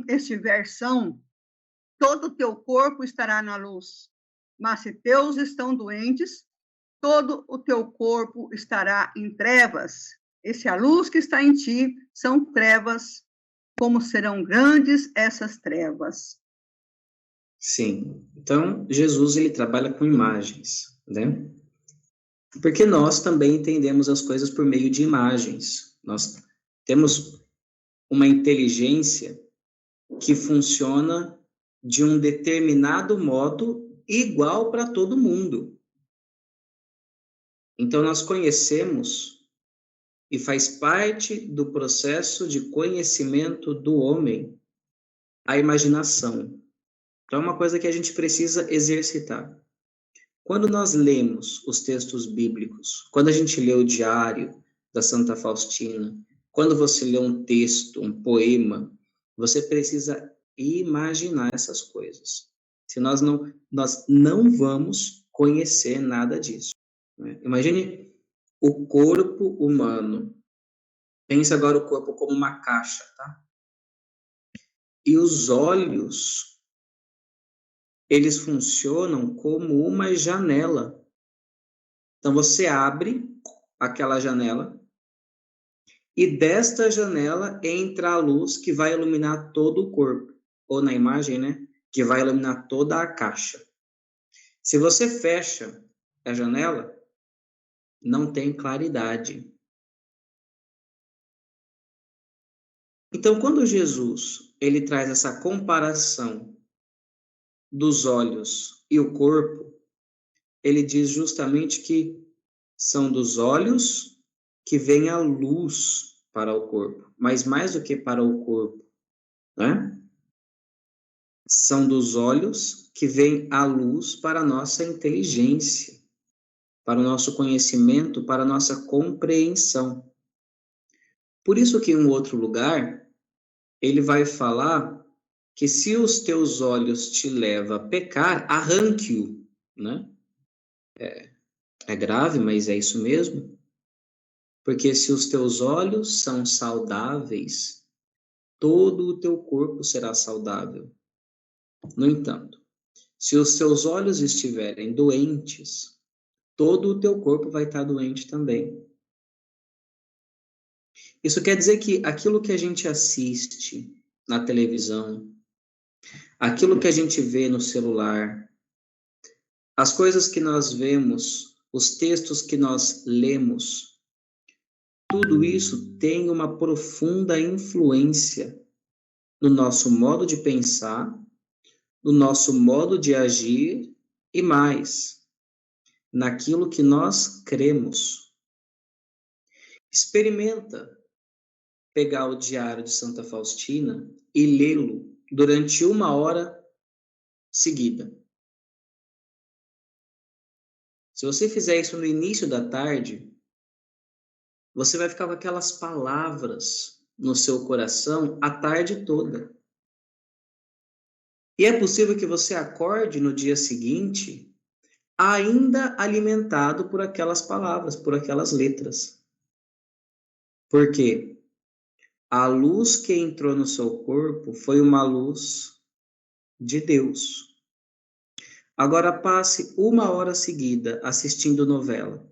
estiver são, todo o teu corpo estará na luz. Mas se teus estão doentes, todo o teu corpo estará em trevas. E se a luz que está em ti são trevas, como serão grandes essas trevas? Sim. Então, Jesus, ele trabalha com imagens, né? Porque nós também entendemos as coisas por meio de imagens. Nós temos uma inteligência que funciona de um determinado modo igual para todo mundo. Então, nós conhecemos e faz parte do processo de conhecimento do homem a imaginação. Então, é uma coisa que a gente precisa exercitar. Quando nós lemos os textos bíblicos, quando a gente lê o diário da Santa Faustina, quando você lê um texto, um poema, você precisa imaginar essas coisas. Se nós não vamos conhecer nada disso, né? Imagine o corpo humano. Pense agora o corpo como uma caixa, tá? E os olhos, eles funcionam como uma janela. Então, você abre aquela janela e desta janela entra a luz que vai iluminar todo o corpo. Ou na imagem, né? Que vai iluminar toda a caixa. Se você fecha a janela, não tem claridade. Então, quando Jesus ele traz essa comparação dos olhos e o corpo, ele diz justamente que são dos olhos que vem a luz para o corpo, mas mais do que para o corpo, né? São dos olhos que vem a luz para a nossa inteligência, para o nosso conhecimento, para a nossa compreensão. Por isso que em um outro lugar, ele vai falar que se os teus olhos te levam a pecar, arranque-o, né? É grave, mas é isso mesmo. Porque se os teus olhos são saudáveis, todo o teu corpo será saudável. No entanto, se os teus olhos estiverem doentes, todo o teu corpo vai estar doente também. Isso quer dizer que aquilo que a gente assiste na televisão, aquilo que a gente vê no celular, as coisas que nós vemos, os textos que nós lemos, tudo isso tem uma profunda influência no nosso modo de pensar, no nosso modo de agir e mais, naquilo que nós cremos. Experimenta pegar o diário de Santa Faustina e lê-lo durante 1 hora seguida. Se você fizer isso no início da tarde, você vai ficar com aquelas palavras no seu coração a tarde toda. E é possível que você acorde no dia seguinte ainda alimentado por aquelas palavras, por aquelas letras. Por quê? A luz que entrou no seu corpo foi uma luz de Deus. Agora passe 1 hora seguida assistindo novela,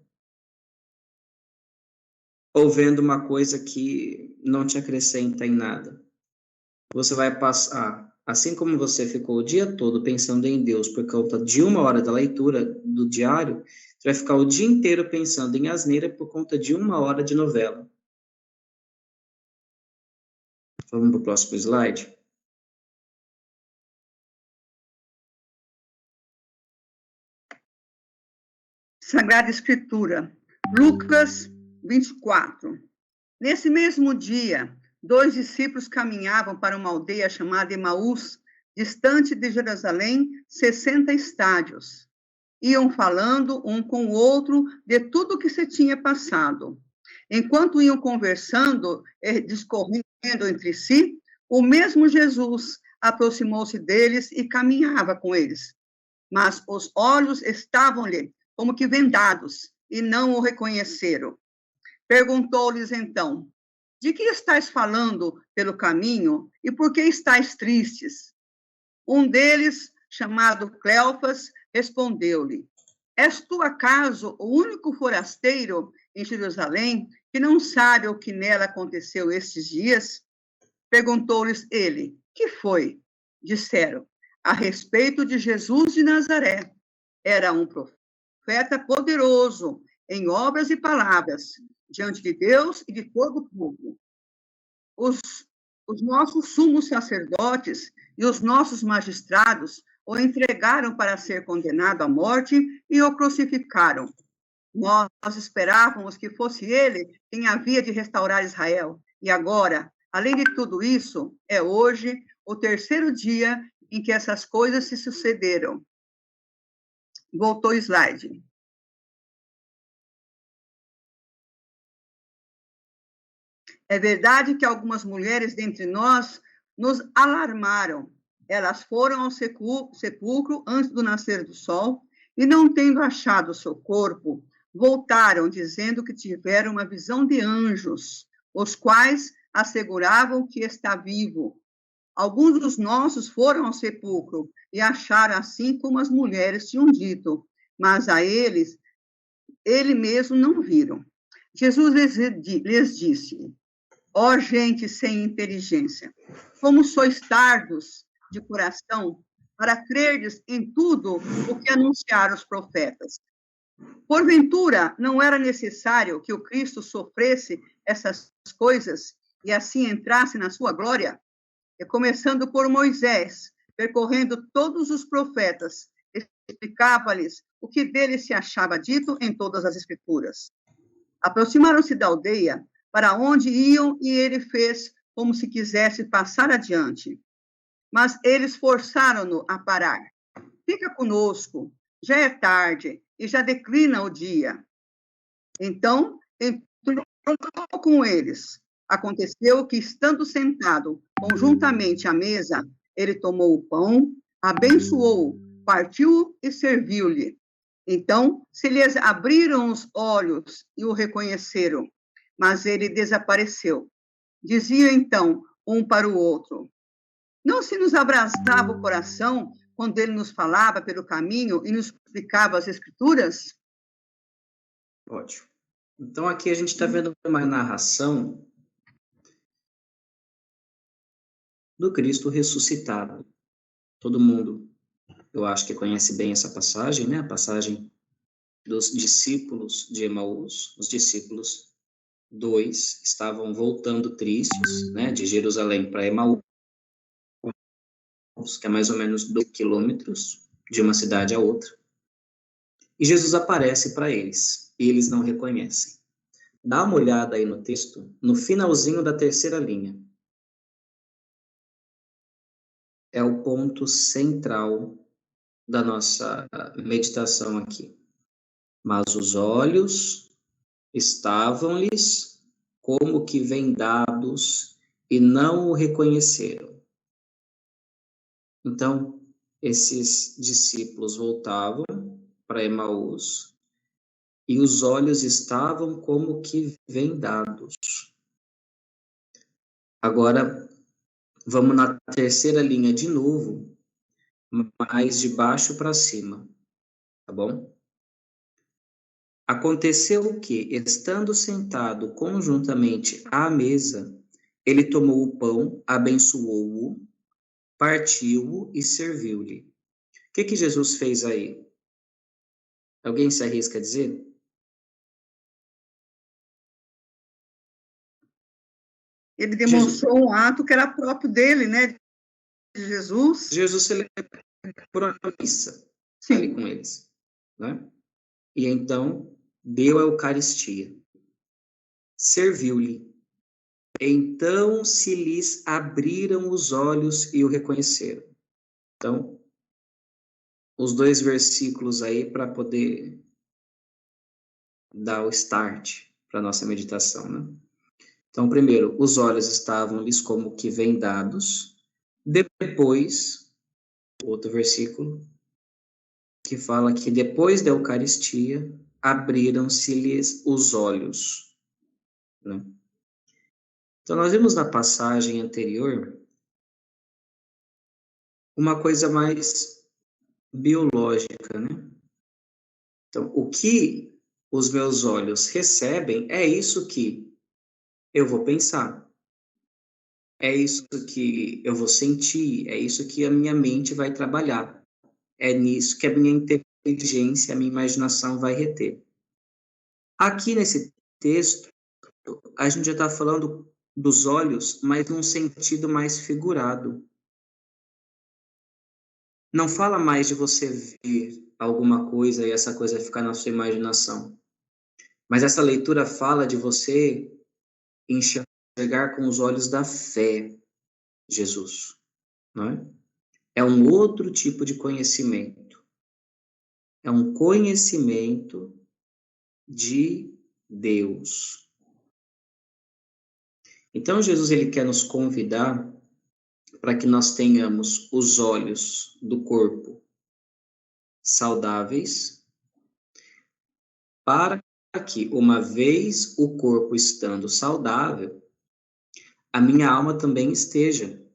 ou vendo uma coisa que não te acrescenta em nada. Você vai passar, assim como você ficou o dia todo pensando em Deus por conta de 1 hora da leitura do diário, você vai ficar o dia inteiro pensando em asneira por conta de 1 hora de novela. Vamos para o próximo slide? Sagrada Escritura, Lucas 24. Nesse mesmo dia, 2 discípulos caminhavam para uma aldeia chamada Emaús, distante de Jerusalém, 60 estádios. Iam falando um com o outro de tudo o que se tinha passado. Enquanto iam conversando e discorrendo entre si, o mesmo Jesus aproximou-se deles e caminhava com eles. Mas os olhos estavam-lhe como que vendados e não o reconheceram. Perguntou-lhes então: de que estáis falando pelo caminho e por que estáis tristes? Um deles, chamado Cleofas, respondeu-lhe: És tu acaso o único forasteiro em Jerusalém que não sabe o que nela aconteceu estes dias? Perguntou-lhes ele: Que foi? Disseram: A respeito de Jesus de Nazaré. Era um profeta poderoso em obras e palavras, diante de Deus e de todo o povo. Os, os nossos sumos sacerdotes e os nossos magistrados o entregaram para ser condenado à morte e o crucificaram. Nós esperávamos que fosse ele quem havia de restaurar Israel. E agora, além de tudo isso, é hoje o terceiro dia em que essas coisas se sucederam. Voltou o slide. É verdade que algumas mulheres dentre nós nos alarmaram. Elas foram ao sepulcro antes do nascer do sol e, não tendo achado o seu corpo, voltaram dizendo que tiveram uma visão de anjos, os quais asseguravam que está vivo. Alguns dos nossos foram ao sepulcro e acharam assim como as mulheres tinham dito, mas a ele mesmo não viram. Jesus lhes disse: Ó gente sem inteligência, como sois tardos de coração para crerdes em tudo o que anunciaram os profetas. Porventura, não era necessário que o Cristo sofresse essas coisas e assim entrasse na sua glória? E começando por Moisés, percorrendo todos os profetas, explicava-lhes o que dele se achava dito em todas as escrituras. Aproximaram-se da aldeia para onde iam e ele fez como se quisesse passar adiante. Mas eles forçaram-no a parar. Fica conosco, já é tarde e já declina o dia. Então, entrou com eles. Aconteceu que, estando sentado conjuntamente à mesa, ele tomou o pão, abençoou, partiu e serviu-lhe. Então, se lhes abriram os olhos e o reconheceram, mas ele desapareceu. Dizia então um para o outro: Não se nos abrasava o coração quando ele nos falava pelo caminho e nos explicava as Escrituras? Ótimo. Então, aqui a gente está vendo uma narração do Cristo ressuscitado. Todo mundo, eu acho que conhece bem essa passagem, né? A passagem dos discípulos de Emaús. Os discípulos 2 estavam voltando tristes, né? De Jerusalém para Emaús, que é mais ou menos 2 quilômetros de uma cidade a outra. E Jesus aparece para eles, e eles não reconhecem. Dá uma olhada aí no texto, no finalzinho da terceira linha. É o ponto central da nossa meditação aqui. Mas os olhos estavam-lhes como que vendados e não o reconheceram. Então, esses discípulos voltavam para Emaús e os olhos estavam como que vendados. Agora, vamos na terceira linha de novo, mais de baixo para cima, tá bom? Aconteceu que, estando sentado conjuntamente à mesa, ele tomou o pão, abençoou-o, partiu-o e serviu-lhe. O que Jesus fez aí? Alguém se arrisca a dizer? Ele demonstrou um ato que era próprio dele, né? De Jesus. Jesus celebrou a missa ali com eles, né? E então deu a Eucaristia, serviu-lhe. Então se lhes abriram os olhos e o reconheceram. Então, os 2 versículos aí para poder dar o start para nossa meditação, né? Então, primeiro, os olhos estavam-lhes como que vendados. Depois, outro versículo, que fala que depois da Eucaristia, abriram-se-lhes os olhos, né? Então, nós vimos na passagem anterior uma coisa mais biológica, né? Então, o que os meus olhos recebem é isso que eu vou pensar, é isso que eu vou sentir, é isso que a minha mente vai trabalhar, é nisso que a minha inteligência, a minha imaginação vai reter. Aqui nesse texto, a gente já está falando dos olhos, mas num sentido mais figurado. Não fala mais de você ver alguma coisa e essa coisa ficar na sua imaginação. Mas essa leitura fala de você enxergar com os olhos da fé Jesus, não é? É um outro tipo de conhecimento. É um conhecimento de Deus. Então Jesus ele quer nos convidar para que nós tenhamos os olhos do corpo saudáveis, para que, uma vez o corpo estando saudável, a minha alma também esteja.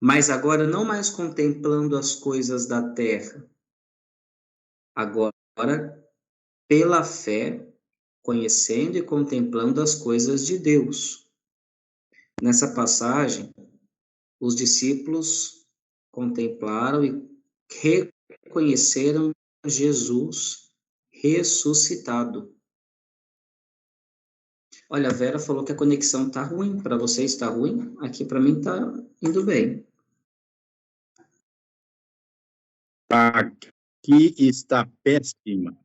Mas agora não mais contemplando as coisas da terra, agora pela fé, conhecendo e contemplando as coisas de Deus. Nessa passagem, os discípulos contemplaram e reconheceram Jesus ressuscitado. Olha, a Vera falou que a conexão tá ruim. Para você está ruim? Aqui para mim tá indo bem. Aqui está péssima.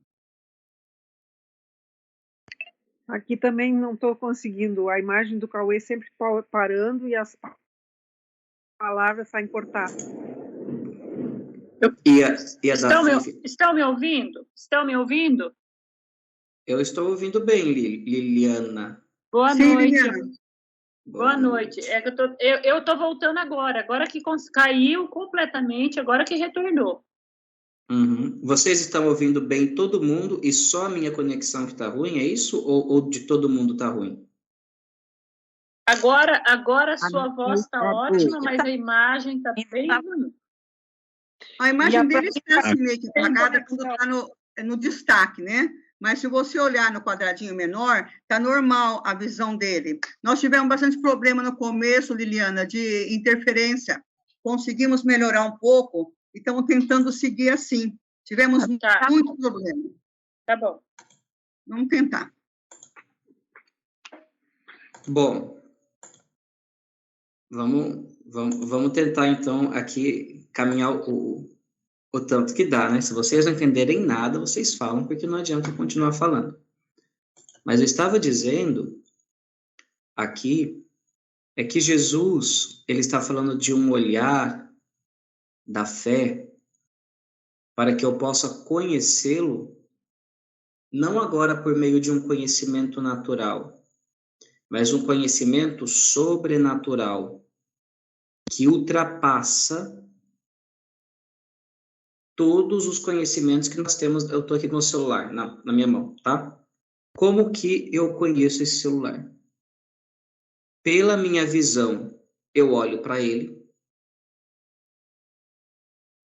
Aqui também não estou conseguindo. A imagem do Cauê sempre parando e as palavras saem cortadas. Estão me ouvindo? Estão me ouvindo? Eu estou ouvindo bem, Liliana. Boa Sim, noite. Liliana. Boa noite. É que eu tô voltando agora que caiu completamente, agora que retornou. Uhum. Vocês estão ouvindo bem todo mundo e só a minha conexão que está ruim, é isso? Ou de todo mundo está ruim? Agora a sua voz está ótima, mas a imagem está bem ruim. A imagem dele está assim, meio que apagada quando está no destaque, né? Mas se você olhar no quadradinho menor, está normal a visão dele. Nós tivemos bastante problema no começo, Liliana, de interferência. Conseguimos melhorar um pouco e estamos tentando seguir assim. Tivemos muito problema. Tá bom. Vamos tentar. Bom, vamos tentar, então, aqui caminhar o tanto que dá, né? Se vocês não entenderem nada, vocês falam, porque não adianta continuar falando. Mas eu estava dizendo aqui é que Jesus, ele está falando de um olhar da fé para que eu possa conhecê-lo, não agora por meio de um conhecimento natural, mas um conhecimento sobrenatural que ultrapassa todos os conhecimentos que nós temos. Eu estou aqui no celular, na minha mão, tá? Como que eu conheço esse celular? Pela minha visão, eu olho para ele.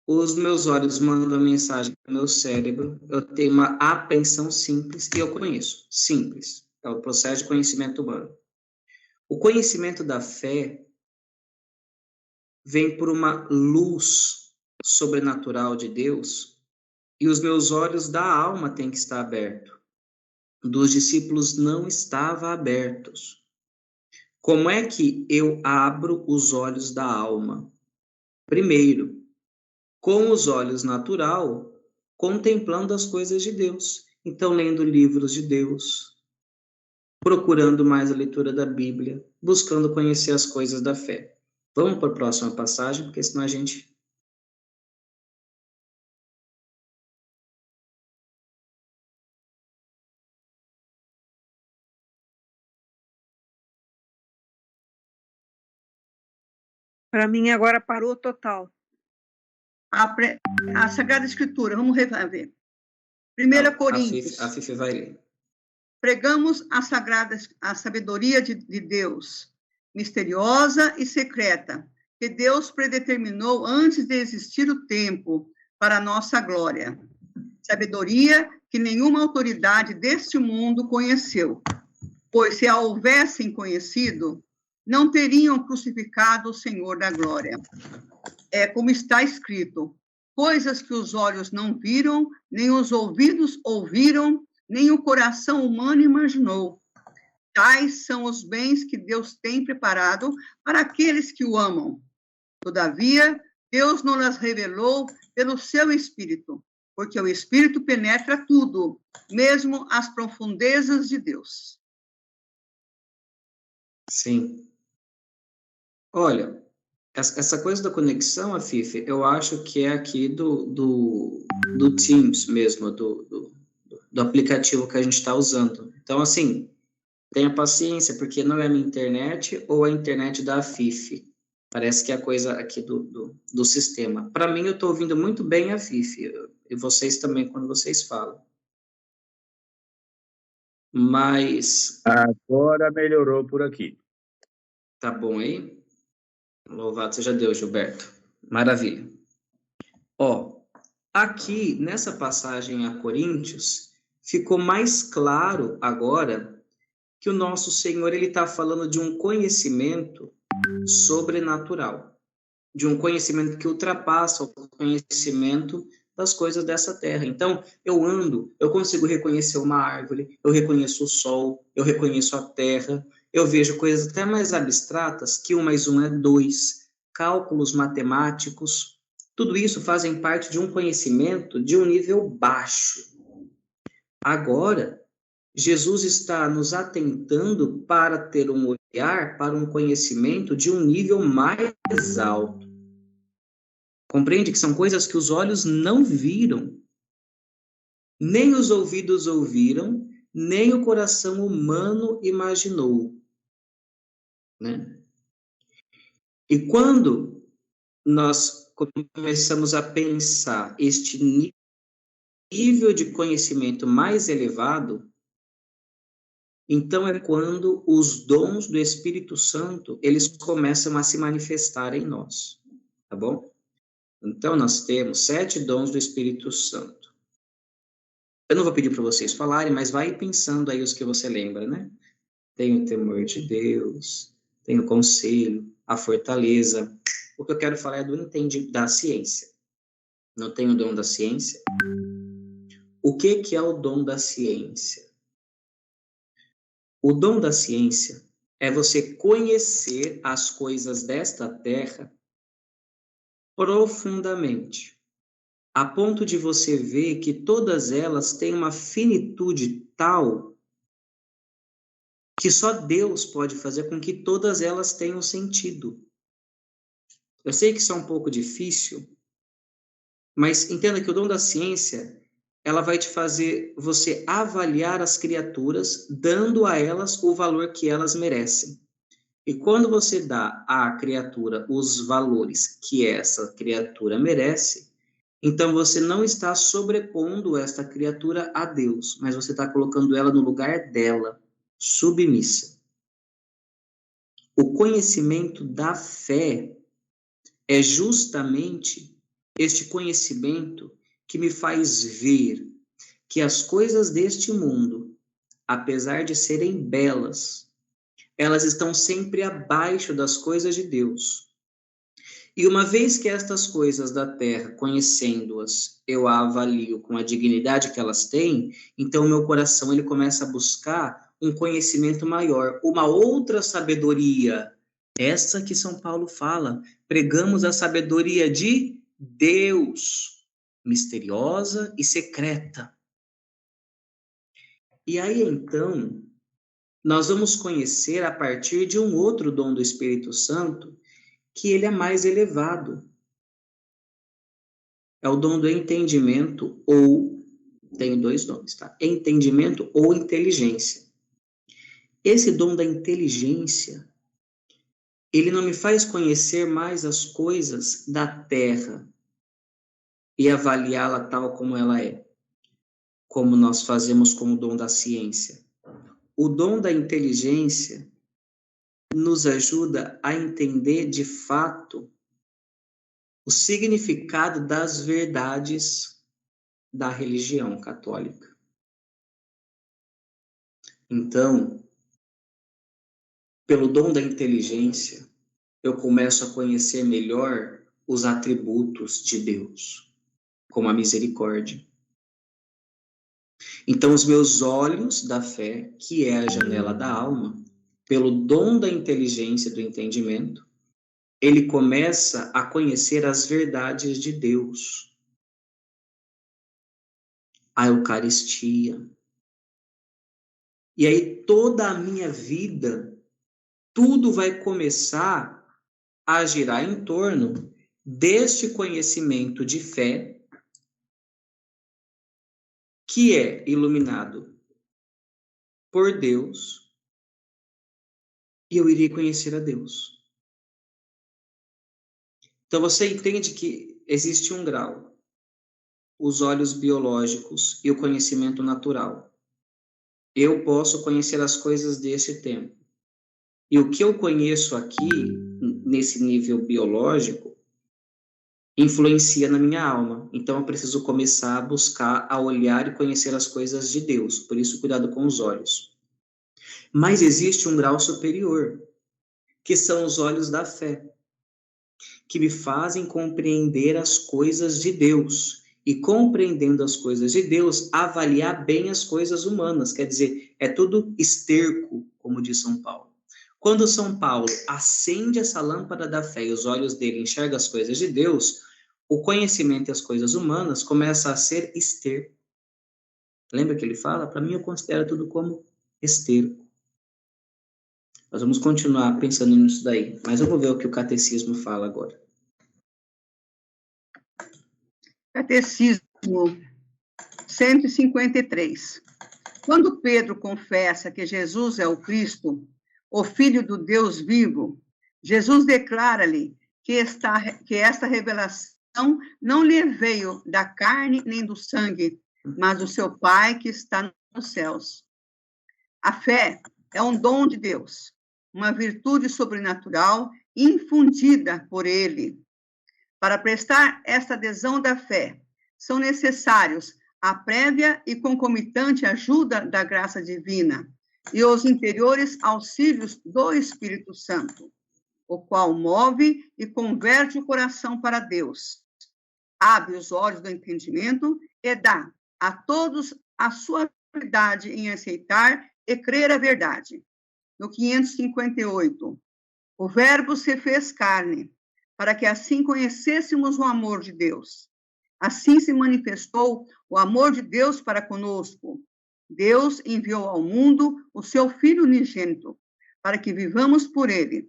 Os meus olhos mandam mensagem para o meu cérebro. Eu tenho uma apreensão simples e eu conheço. Simples. É o processo de conhecimento humano. O conhecimento da fé vem por uma luz sobrenatural de Deus e os meus olhos da alma têm que estar abertos. Dos discípulos não estavam abertos. Como é que eu abro os olhos da alma? Primeiro, com os olhos natural, contemplando as coisas de Deus. Então, lendo livros de Deus, procurando mais a leitura da Bíblia, buscando conhecer as coisas da fé. Vamos para a próxima passagem, porque senão a gente... Para mim, agora parou total. A Sagrada Escritura, vamos rever. 1 Coríntios. A Fifi vai ler. Pregamos a sabedoria de Deus, misteriosa e secreta, que Deus predeterminou antes de existir o tempo, para a nossa glória. Sabedoria que nenhuma autoridade deste mundo conheceu, pois se a houvessem conhecido, não teriam crucificado o Senhor da glória. É como está escrito: coisas que os olhos não viram, nem os ouvidos ouviram, nem o coração humano imaginou. Tais são os bens que Deus tem preparado para aqueles que o amam. Todavia, Deus não as revelou pelo seu Espírito, porque o Espírito penetra tudo, mesmo as profundezas de Deus. Sim. Olha, essa coisa da conexão, Afife, eu acho que é aqui do Teams mesmo, do aplicativo que a gente está usando. Então, assim, tenha paciência, porque não é a minha internet ou a internet da Afife. Parece que é a coisa aqui do sistema. Para mim, eu estou ouvindo muito bem a Afife, e vocês também, quando vocês falam. Mas... Agora melhorou por aqui. Tá bom aí? Louvado seja Deus, Gilberto. Maravilha. Ó, aqui, nessa passagem a Coríntios, ficou mais claro agora que o nosso Senhor, ele está falando de um conhecimento sobrenatural, de um conhecimento que ultrapassa o conhecimento das coisas dessa terra. Então, eu ando, eu consigo reconhecer uma árvore, eu reconheço o sol, eu reconheço a terra, eu vejo coisas até mais abstratas, que 1 mais 1 é 2, cálculos matemáticos, tudo isso fazem parte de um conhecimento de um nível baixo. Agora, Jesus está nos atentando para ter um olhar para um conhecimento de um nível mais alto. Compreende que são coisas que os olhos não viram, nem os ouvidos ouviram, nem o coração humano imaginou, né? E quando nós começamos a pensar este nível de conhecimento mais elevado, então é quando os dons do Espírito Santo, eles começam a se manifestar em nós, tá bom? Então, nós temos 7 dons do Espírito Santo. Eu não vou pedir para vocês falarem, mas vai pensando aí os que você lembra, né? Tem o temor de Deus, tem o conselho, a fortaleza. O que eu quero falar é da ciência. Não tem o dom da ciência? O que é o dom da ciência? O dom da ciência é você conhecer as coisas desta terra profundamente, a ponto de você ver que todas elas têm uma finitude tal que só Deus pode fazer com que todas elas tenham sentido. Eu sei que isso é um pouco difícil, mas entenda que o dom da ciência, ela vai te fazer você avaliar as criaturas, dando a elas o valor que elas merecem. E quando você dá à criatura os valores que essa criatura merece, então você não está sobrepondo esta criatura a Deus, mas você está colocando ela no lugar dela, submissa. O conhecimento da fé é justamente este conhecimento que me faz ver que as coisas deste mundo, apesar de serem belas, elas estão sempre abaixo das coisas de Deus. E uma vez que estas coisas da terra, conhecendo-as, eu a avalio com a dignidade que elas têm, então o meu coração ele começa a buscar um conhecimento maior, uma outra sabedoria. Essa que São Paulo fala, pregamos a sabedoria de Deus, misteriosa e secreta. E aí, então, nós vamos conhecer a partir de um outro dom do Espírito Santo, que ele é mais elevado. É o dom do entendimento ou, tenho 2 nomes, tá? Entendimento ou inteligência. Esse dom da inteligência, ele não me faz conhecer mais as coisas da terra e avaliá-la tal como ela é, como nós fazemos com o dom da ciência. o dom da inteligência nos ajuda a entender de fato o significado das verdades da religião católica. Então, pelo dom da inteligência, eu começo a conhecer melhor os atributos de Deus, como a misericórdia. Então, os meus olhos da fé, que é a janela da alma, pelo dom da inteligência, do entendimento, ele começa a conhecer as verdades de Deus. A Eucaristia. E aí toda a minha vida, tudo vai começar a girar em torno deste conhecimento de fé que é iluminado por Deus, e eu irei conhecer a Deus. Então você entende que existe um grau, os olhos biológicos e o conhecimento natural. Eu posso conhecer as coisas desse tempo. E o que eu conheço aqui, nesse nível biológico, influencia na minha alma. Então eu preciso começar a buscar, a olhar e conhecer as coisas de Deus. Por isso, cuidado com os olhos. Mas existe um grau superior, que são os olhos da fé, que me fazem compreender as coisas de Deus. E compreendendo as coisas de Deus, avaliar bem as coisas humanas. Quer dizer, é tudo esterco, como diz São Paulo. Quando São Paulo acende essa lâmpada da fé e os olhos dele enxergam as coisas de Deus, o conhecimento e as coisas humanas começa a ser esterco. Lembra que ele fala? Para mim, eu considero tudo como esterco. Nós vamos continuar pensando nisso daí, mas eu vou ver o que o catecismo fala agora. Catecismo 153. Quando Pedro confessa que Jesus é o Cristo, o Filho do Deus vivo, Jesus declara-lhe que esta revelação não lhe veio da carne nem do sangue, mas do seu Pai que está nos céus. A fé é um dom de Deus, uma virtude sobrenatural infundida por Ele. Para prestar esta adesão da fé, são necessários a prévia e concomitante ajuda da graça divina e os interiores auxílios do Espírito Santo, o qual move e converte o coração para Deus, abre os olhos do entendimento e dá a todos a sua verdade em aceitar e crer a verdade. No 558, o Verbo se fez carne, para que assim conhecêssemos o amor de Deus. Assim se manifestou o amor de Deus para conosco. Deus enviou ao mundo o seu Filho unigênito, para que vivamos por ele.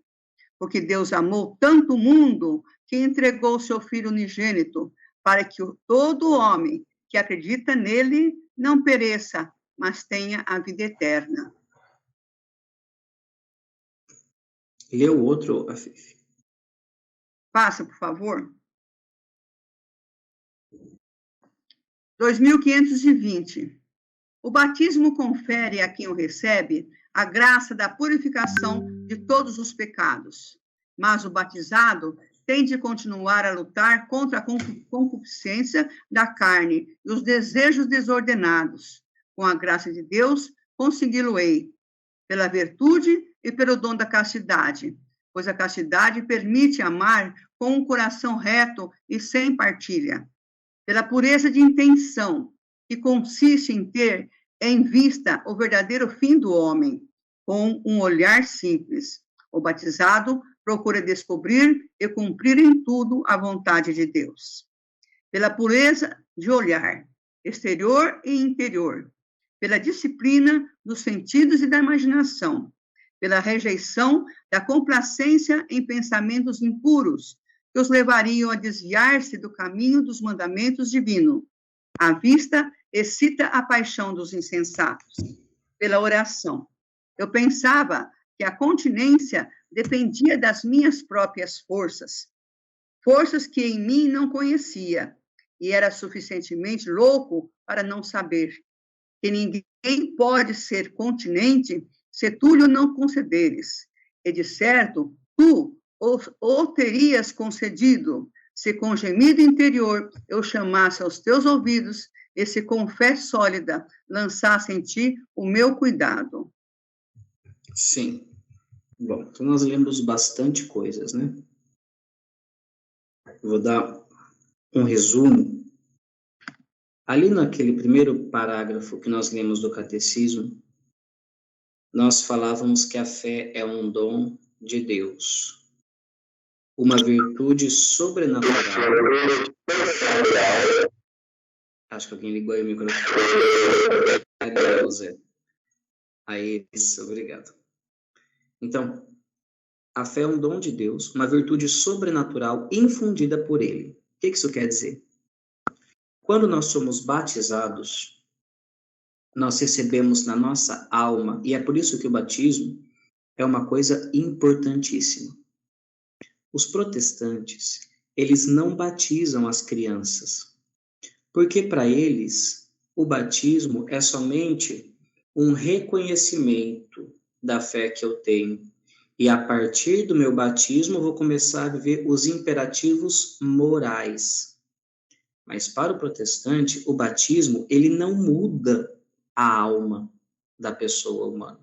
Porque Deus amou tanto o mundo que entregou o seu Filho unigênito, para que todo homem que acredita nele não pereça, mas tenha a vida eterna. Lê o outro, Afif. Passa, por favor. 2520. O batismo confere a quem o recebe a graça da purificação de todos os pecados, mas o batizado tem de continuar a lutar contra a concupiscência da carne e os desejos desordenados. Com a graça de Deus, consegui-lo-ei, pela virtude e pelo dom da castidade, pois a castidade permite amar com um coração reto e sem partilha, pela pureza de intenção, que consiste em ter em vista o verdadeiro fim do homem, com um olhar simples. O batizado procura descobrir e cumprir em tudo a vontade de Deus. Pela pureza de olhar, exterior e interior, pela disciplina dos sentidos e da imaginação, pela rejeição da complacência em pensamentos impuros, que os levariam a desviar-se do caminho dos mandamentos divinos. A vista excita a paixão dos insensatos. Pela oração. Eu pensava que a continência dependia das minhas próprias forças, forças que em mim não conhecia, e era suficientemente louco para não saber. que ninguém pode ser continente se tu lhe não concederes. E de certo, tu o terias concedido, se com gemido interior eu chamasse aos teus ouvidos, e se com fé sólida lançasse em ti o meu cuidado. Sim. Bom, então nós lemos bastante coisas, né? Eu vou dar um resumo. Ali naquele primeiro parágrafo que nós lemos do Catecismo, nós falávamos que a fé é um dom de Deus, uma virtude sobrenatural. Acho que alguém ligou aí o microfone. Aí, isso, obrigado. Então, a fé é um dom de Deus, uma virtude sobrenatural infundida por Ele. O que isso quer dizer? Quando nós somos batizados, nós recebemos na nossa alma, e é por isso que o batismo é uma coisa importantíssima. Os protestantes, eles não batizam as crianças, porque para eles o batismo é somente um reconhecimento da fé que eu tenho. E a partir do meu batismo eu vou começar a viver os imperativos morais. Mas para o protestante, o batismo, ele não muda a alma da pessoa humana.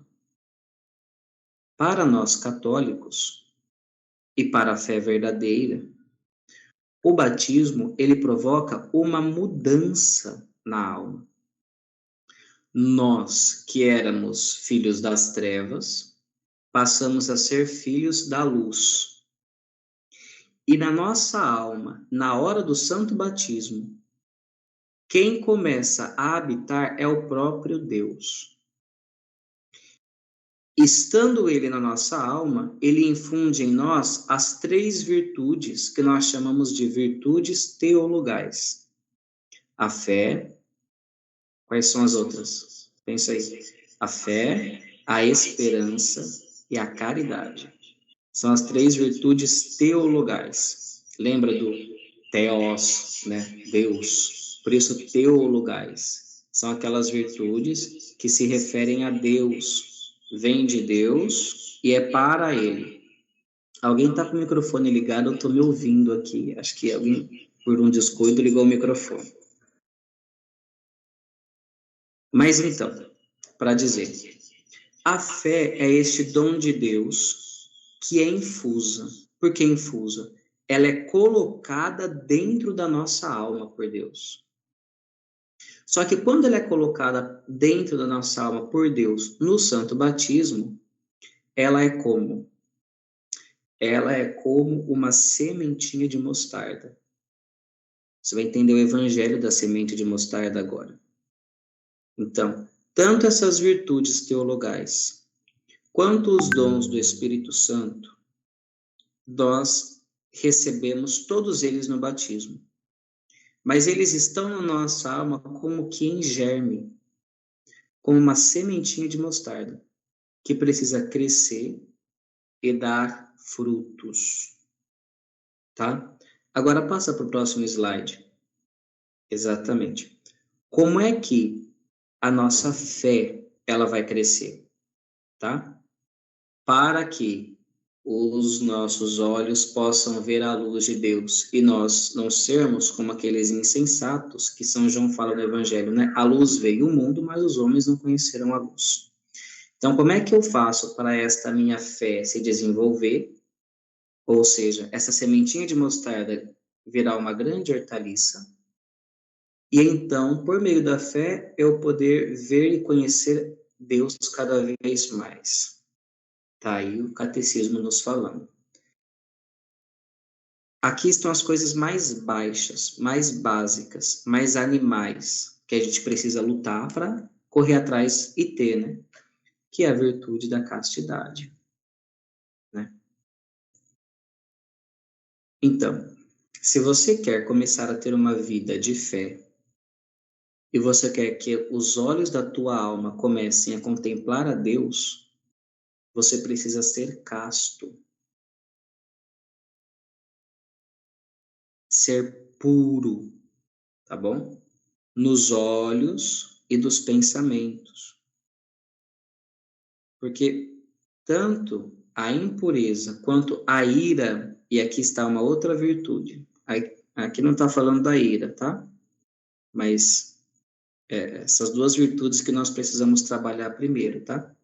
Para nós católicos e para a fé verdadeira, o batismo, ele provoca uma mudança na alma. Nós, que éramos filhos das trevas, passamos a ser filhos da luz. E na nossa alma, na hora do santo batismo, quem começa a habitar é o próprio Deus. Estando ele na nossa alma, ele infunde em nós as 3 virtudes que nós chamamos de virtudes teologais. A fé, quais são as outras? Pensa aí. A fé, a esperança e a caridade. São as 3 virtudes teologais. Lembra do Theos, né? Deus. Por isso, teologais. São aquelas virtudes que se referem a Deus. Vem de Deus e é para Ele. Alguém está com o microfone ligado, eu estou me ouvindo aqui. Acho que alguém, por um descuido, ligou o microfone. Mas então, para dizer, a fé é este dom de Deus que é infusa. Por que infusa? Ela é colocada dentro da nossa alma por Deus. Só que quando ela é colocada dentro da nossa alma por Deus no santo batismo, ela é como? Ela é como uma sementinha de mostarda. Você vai entender o evangelho da semente de mostarda agora. Então, tanto essas virtudes teologais, quanto os dons do Espírito Santo, nós recebemos todos eles no batismo. Mas eles estão na nossa alma como que em germe, como uma sementinha de mostarda, que precisa crescer e dar frutos. Tá? Agora passa para o próximo slide. Exatamente. Como é que a nossa fé ela vai crescer? Tá? Para que os nossos olhos possam ver a luz de Deus e nós não sermos como aqueles insensatos que São João fala no Evangelho, né? A luz veio ao mundo, mas os homens não conheceram a luz. Então, como é que eu faço para esta minha fé se desenvolver? Ou seja, essa sementinha de mostarda virar uma grande hortaliça. E então, por meio da fé, eu poder ver e conhecer Deus cada vez mais. Tá aí o catecismo nos falando. Aqui estão as coisas mais baixas, mais básicas, mais animais, que a gente precisa lutar para correr atrás e ter, né? Que é a virtude da castidade, né? Então, se você quer começar a ter uma vida de fé, e você quer que os olhos da tua alma comecem a contemplar a Deus, você precisa ser casto. Ser puro, tá bom? Nos olhos e dos pensamentos. Porque tanto a impureza quanto a ira, e aqui está uma outra virtude. Aqui não está falando da ira, tá? Mas essas duas virtudes que nós precisamos trabalhar primeiro, tá?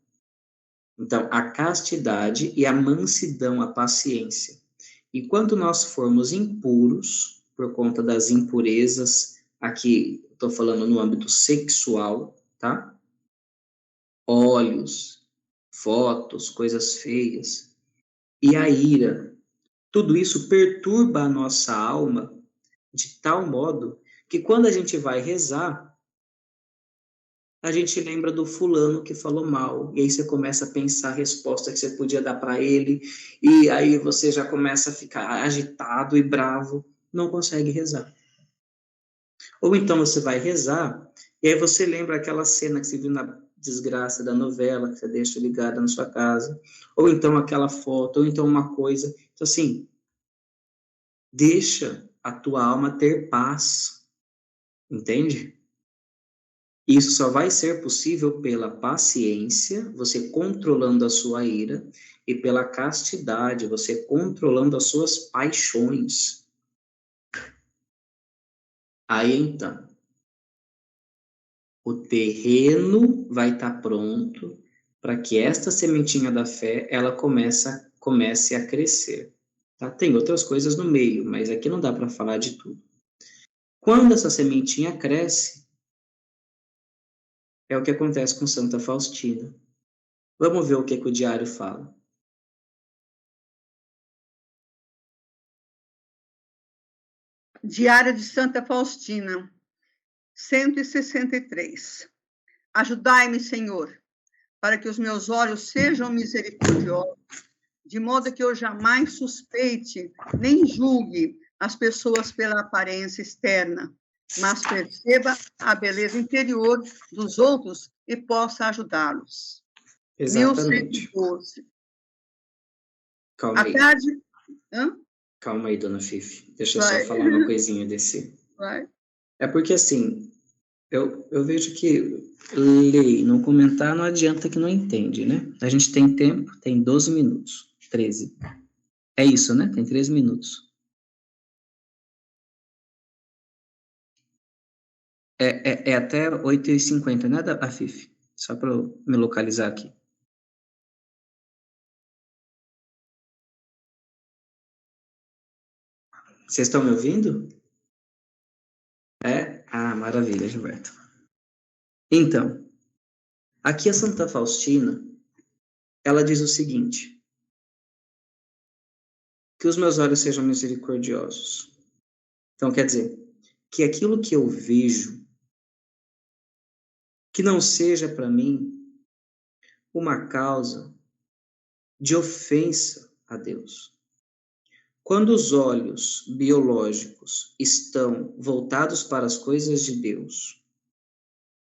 Então, a castidade e a mansidão, a paciência. Enquanto nós formos impuros, por conta das impurezas, aqui estou falando no âmbito sexual, tá? Olhos, fotos, coisas feias, e a ira, tudo isso perturba a nossa alma de tal modo que quando a gente vai rezar, a gente lembra do fulano que falou mal, e aí você começa a pensar a resposta que você podia dar para ele, e aí você já começa a ficar agitado e bravo, não consegue rezar. Ou então você vai rezar, e aí você lembra aquela cena que você viu na desgraça da novela, que você deixa ligada na sua casa, ou então aquela foto, ou então uma coisa. Então, assim, deixa a tua alma ter paz, entende? Isso só vai ser possível pela paciência, você controlando a sua ira, e pela castidade, você controlando as suas paixões. Aí, então, o terreno vai estar pronto para que esta sementinha da fé, ela comece a crescer. Tá? Tem outras coisas no meio, mas aqui não dá para falar de tudo. Quando essa sementinha cresce, é o que acontece com Santa Faustina. Vamos ver o que o diário fala. Diário de Santa Faustina, 163. Ajudai-me, Senhor, para que os meus olhos sejam misericordiosos, de modo que eu jamais suspeite nem julgue as pessoas pela aparência externa, mas perceba a beleza interior dos outros e possa ajudá-los. Exatamente. 1112. Calma À aí. tarde... Calma aí, dona Fifi. Deixa eu só falar uma coisinha desse. Vai. É porque, assim, eu vejo que ler e não comentar não adianta que não entende, né? A gente tem tempo, tem 12 minutos. 13. É isso, né? Tem 13 minutos. É até 8h50, né, da Fifi? Só para eu me localizar aqui. Vocês estão me ouvindo? É? Ah, maravilha, Gilberto. Então, aqui a Santa Faustina, ela diz o seguinte: que os meus olhos sejam misericordiosos. Então, quer dizer, que aquilo que eu vejo, que não seja para mim uma causa de ofensa a Deus. Quando os olhos biológicos estão voltados para as coisas de Deus,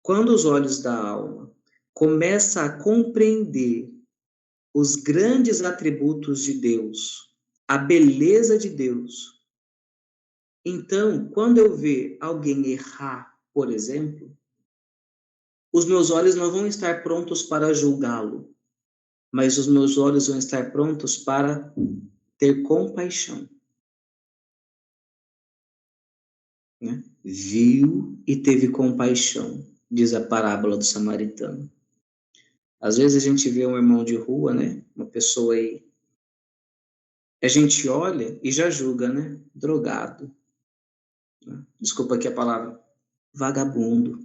quando os olhos da alma começam a compreender os grandes atributos de Deus, a beleza de Deus, então, quando eu ver alguém errar, por exemplo, os meus olhos não vão estar prontos para julgá-lo, mas os meus olhos vão estar prontos para ter compaixão. Né? Viu e teve compaixão, diz a parábola do samaritano. Às vezes a gente vê um irmão de rua, né? Uma pessoa aí, a gente olha e já julga, né? Drogado. Né? Desculpa aqui a palavra. Vagabundo.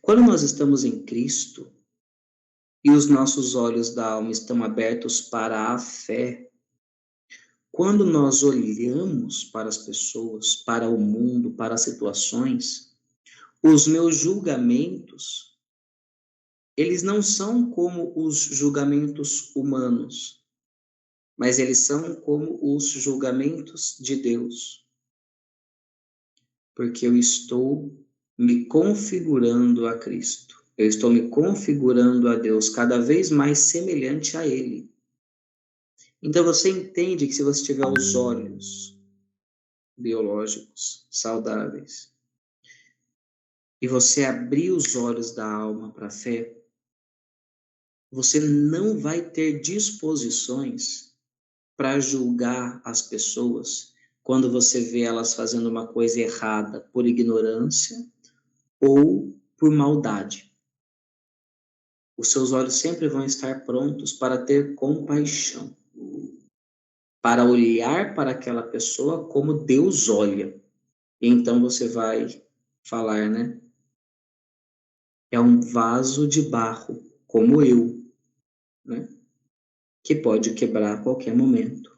Quando nós estamos em Cristo e os nossos olhos da alma estão abertos para a fé, quando nós olhamos para as pessoas, para o mundo, para as situações, os meus julgamentos, eles não são como os julgamentos humanos, mas eles são como os julgamentos de Deus. Porque eu estou me configurando a Cristo. Eu estou me configurando a Deus cada vez mais semelhante a Ele. Então você entende que se você tiver os olhos biológicos saudáveis, e você abrir os olhos da alma para a fé, você não vai ter disposições para julgar as pessoas quando você vê elas fazendo uma coisa errada por ignorância ou por maldade. Os seus olhos sempre vão estar prontos para ter compaixão, para olhar para aquela pessoa como Deus olha. E então você vai falar, né? É um vaso de barro, como eu, né? Que pode quebrar a qualquer momento.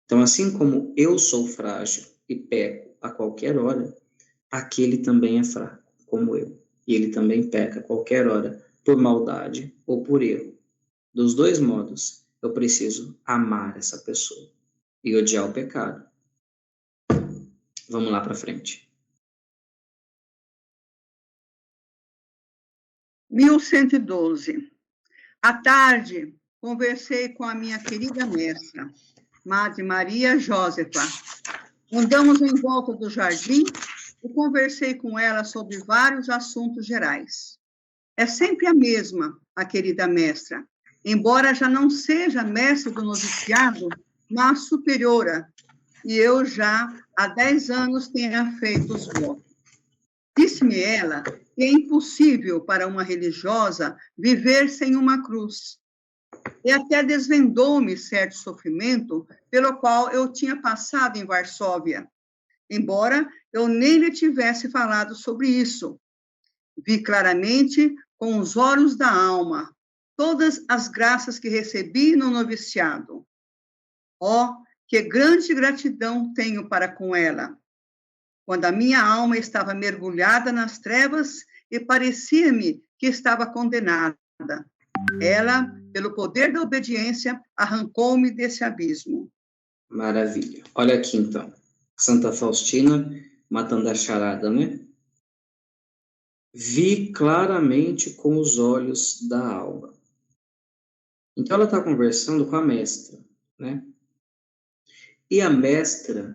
Então, assim como eu sou frágil e peco a qualquer hora, aquele também é fraco, como eu. E ele também peca a qualquer hora, por maldade ou por erro. Dos dois modos, eu preciso amar essa pessoa e odiar o pecado. Vamos lá para frente. 1112. À tarde, conversei com a minha querida mestra, Madre Maria Jósefa. Andamos em volta do jardim e conversei com ela sobre vários assuntos gerais. É sempre a mesma, a querida mestra, embora já não seja mestre do noviciado, mas superiora, e eu já há 10 anos tenha feito os votos. Disse-me ela que é impossível para uma religiosa viver sem uma cruz. E até desvendou-me certo sofrimento pelo qual eu tinha passado em Varsóvia, embora eu nem lhe tivesse falado sobre isso. Vi claramente, com os olhos da alma, todas as graças que recebi no noviciado. Oh, que grande gratidão tenho para com ela! Quando a minha alma estava mergulhada nas trevas e parecia-me que estava condenada, ela, pelo poder da obediência, arrancou-me desse abismo. Maravilha. Olha aqui, então. Santa Faustina matando a charada, né? Vi claramente com os olhos da alma. Então, ela está conversando com a mestra, né? E a mestra,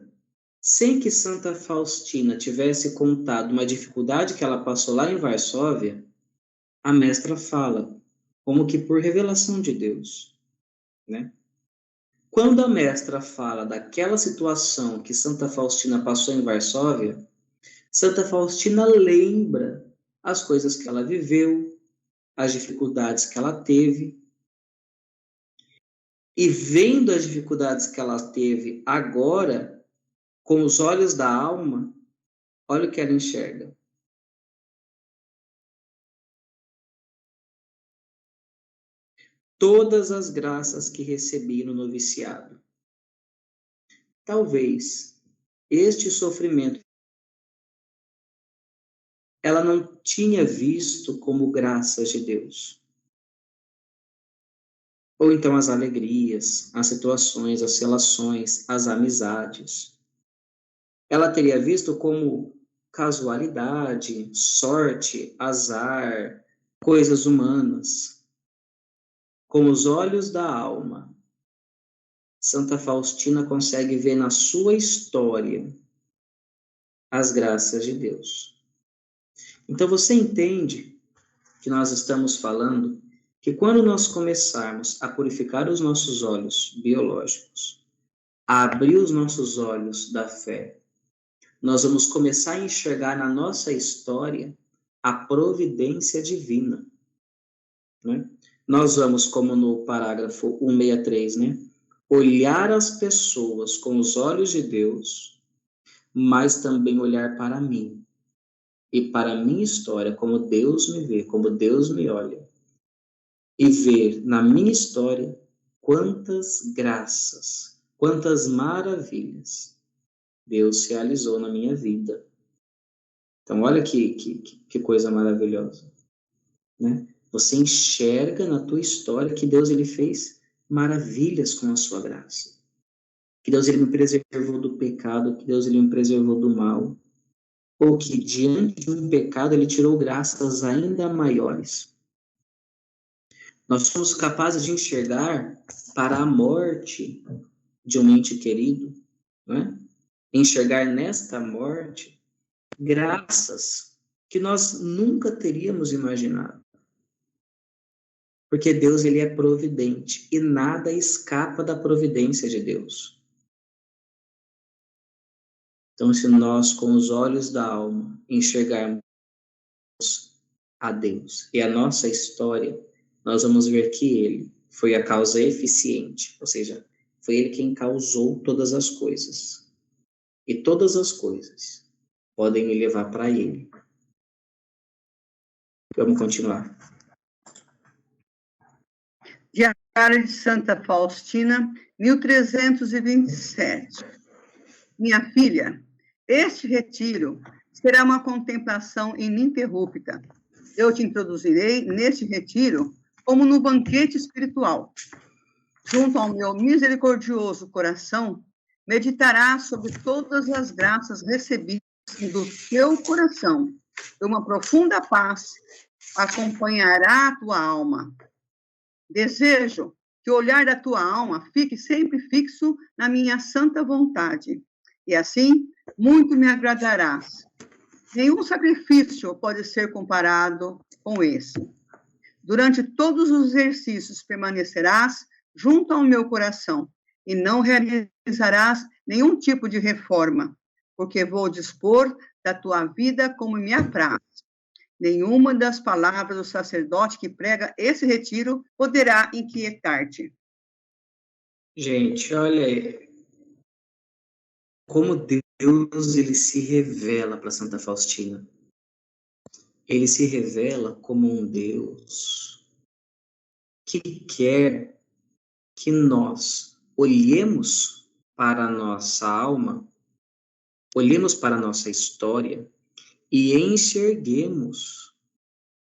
sem que Santa Faustina tivesse contado uma dificuldade que ela passou lá em Varsóvia, a mestra fala, como que por revelação de Deus, né? Quando a mestra fala daquela situação que Santa Faustina passou em Varsóvia, Santa Faustina lembra as coisas que ela viveu, as dificuldades que ela teve, e vendo as dificuldades que ela teve agora, com os olhos da alma, olha o que ela enxerga. Todas as graças que recebi no noviciado. Talvez este sofrimento ela não tinha visto como graças de Deus. Ou então as alegrias, as situações, as relações, as amizades. Ela teria visto como casualidade, sorte, azar, coisas humanas. Com os olhos da alma, Santa Faustina consegue ver na sua história as graças de Deus. Então você entende que nós estamos falando que quando nós começarmos a purificar os nossos olhos biológicos, a abrir os nossos olhos da fé, nós vamos começar a enxergar na nossa história a providência divina, né? Nós vamos, como no parágrafo 163, né? Olhar as pessoas com os olhos de Deus, mas também olhar para mim e para a minha história, como Deus me vê, como Deus me olha. E ver na minha história quantas graças, quantas maravilhas Deus realizou na minha vida. Então, olha que coisa maravilhosa, né? Você enxerga na tua história que Deus ele fez maravilhas com a sua graça. Que Deus ele me preservou do pecado, que Deus ele me preservou do mal. Ou que diante de um pecado ele tirou graças ainda maiores. Nós somos capazes de enxergar para a morte de um ente querido, não é? Enxergar nesta morte graças que nós nunca teríamos imaginado. Porque Deus, ele é providente e nada escapa da providência de Deus. Então, se nós, com os olhos da alma, enxergarmos a Deus e a nossa história, nós vamos ver que Ele foi a causa eficiente, ou seja, foi Ele quem causou todas as coisas. E todas as coisas podem me levar para Ele. Vamos continuar. Diário de Santa Faustina, 1327. Minha filha, este retiro será uma contemplação ininterrupta. Eu te introduzirei neste retiro como no banquete espiritual. Junto ao meu misericordioso coração, meditarás sobre todas as graças recebidas do teu coração. E uma profunda paz acompanhará a tua alma. Desejo que o olhar da tua alma fique sempre fixo na minha santa vontade. E assim, muito me agradarás. Nenhum sacrifício pode ser comparado com esse. Durante todos os exercícios permanecerás junto ao meu coração e não realizarás nenhum tipo de reforma, porque vou dispor da tua vida como me apraz. Nenhuma das palavras do sacerdote que prega esse retiro poderá inquietar-te. Gente, olha aí. Como Deus, ele se revela para Santa Faustina. Ele se revela como um Deus que quer que nós olhemos para a nossa alma, olhemos para a nossa história e enxerguemos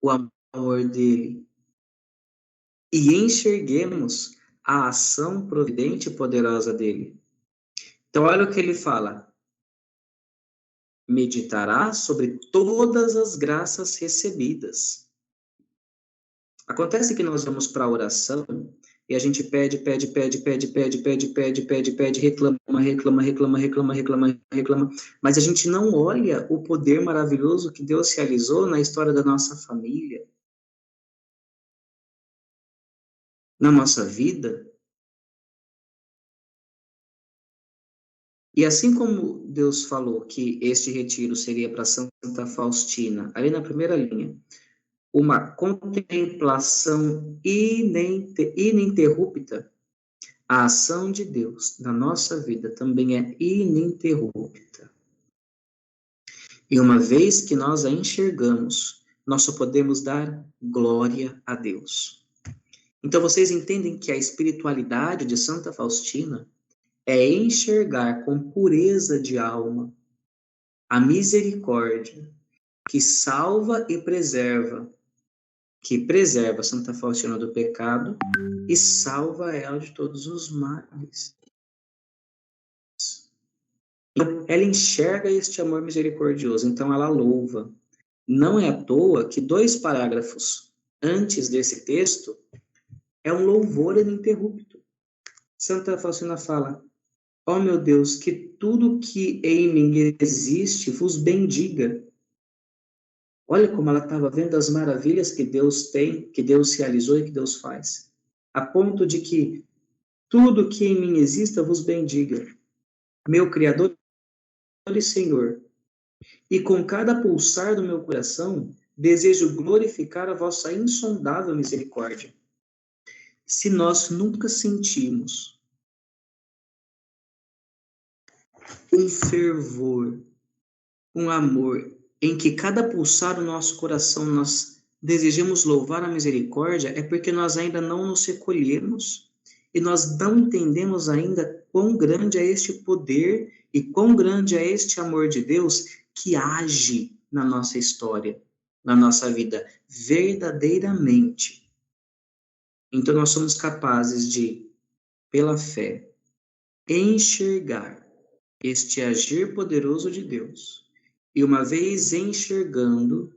o amor dele. E enxerguemos a ação providente e poderosa dele. Então, olha o que ele fala. Meditará sobre todas as graças recebidas. Acontece que nós vamos para a oração e a gente pede, reclama, mas a gente não olha o poder maravilhoso que Deus realizou na história da nossa família, na nossa vida. E assim como Deus falou que este retiro seria para Santa Faustina, ali na primeira linha, uma contemplação ininterrupta, a ação de Deus na nossa vida também é ininterrupta. E uma vez que nós a enxergamos, nós só podemos dar glória a Deus. Então vocês entendem que a espiritualidade de Santa Faustina é enxergar com pureza de alma a misericórdia que salva e preserva, que preserva Santa Faustina do pecado e salva ela de todos os males. Então, ela enxerga este amor misericordioso, então ela louva. Não é à toa que 2 parágrafos antes desse texto é um louvor ininterrupto. Santa Faustina fala: ó meu Deus, que tudo que em mim existe vos bendiga. Olha como ela estava vendo as maravilhas que Deus tem, que Deus realizou e que Deus faz. A ponto de que tudo que em mim exista vos bendiga. Meu Criador e Senhor. E com cada pulsar do meu coração, desejo glorificar a vossa insondável misericórdia. Se nós nunca sentimos um fervor, um amor, em que cada pulsar do nosso coração nós desejamos louvar a misericórdia, é porque nós ainda não nos recolhemos e nós não entendemos ainda quão grande é este poder e quão grande é este amor de Deus que age na nossa história, na nossa vida, verdadeiramente. Então nós somos capazes de, pela fé, enxergar este agir poderoso de Deus. E uma vez enxergando,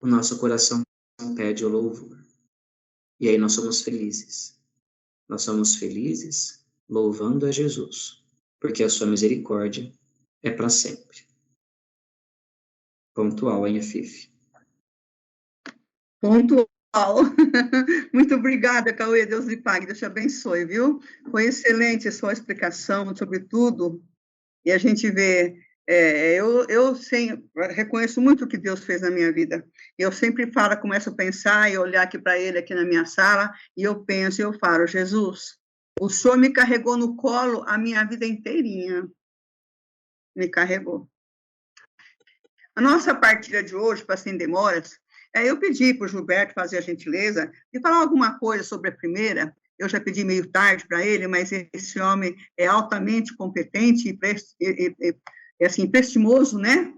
o nosso coração pede o louvor. E aí nós somos felizes. Nós somos felizes louvando a Jesus, porque a sua misericórdia é para sempre. Pontual, hein, Fifi? Pontual. Muito obrigada, Cauê. Deus lhe pague, Deus te abençoe, viu? Foi excelente a sua explicação sobre tudo. E a gente vê, reconheço muito o que Deus fez na minha vida. Eu sempre falo, começo a pensar e olhar aqui para ele, aqui na minha sala, e eu penso, eu falo, Jesus, o Senhor me carregou no colo a minha vida inteirinha. Me carregou. A nossa partilha de hoje, para sem demoras, eu pedi para o Gilberto fazer a gentileza de falar alguma coisa sobre a primeira. Eu já pedi meio tarde para ele, mas esse homem é altamente competente e assim, prestimoso, né?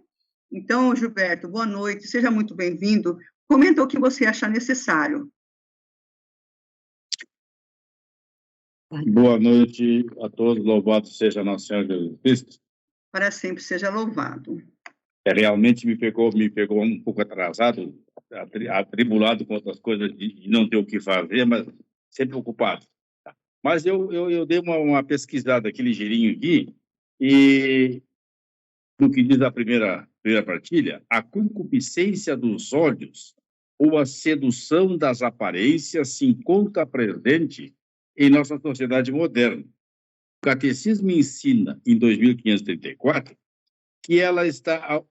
Então, Gilberto, boa noite, seja muito bem-vindo. Comenta o que você achar necessário. Boa noite a todos, louvado seja nosso Senhor Jesus Cristo. Para sempre seja louvado. Realmente me pegou um pouco atrasado, atribulado com outras coisas de não ter o que fazer, mas sempre ocupado. Mas eu dei uma pesquisada aqui ligeirinho aqui, e no que diz a primeira partilha, a concupiscência dos olhos ou a sedução das aparências se encontra presente em nossa sociedade moderna. O Catecismo ensina, em 2534, que ela está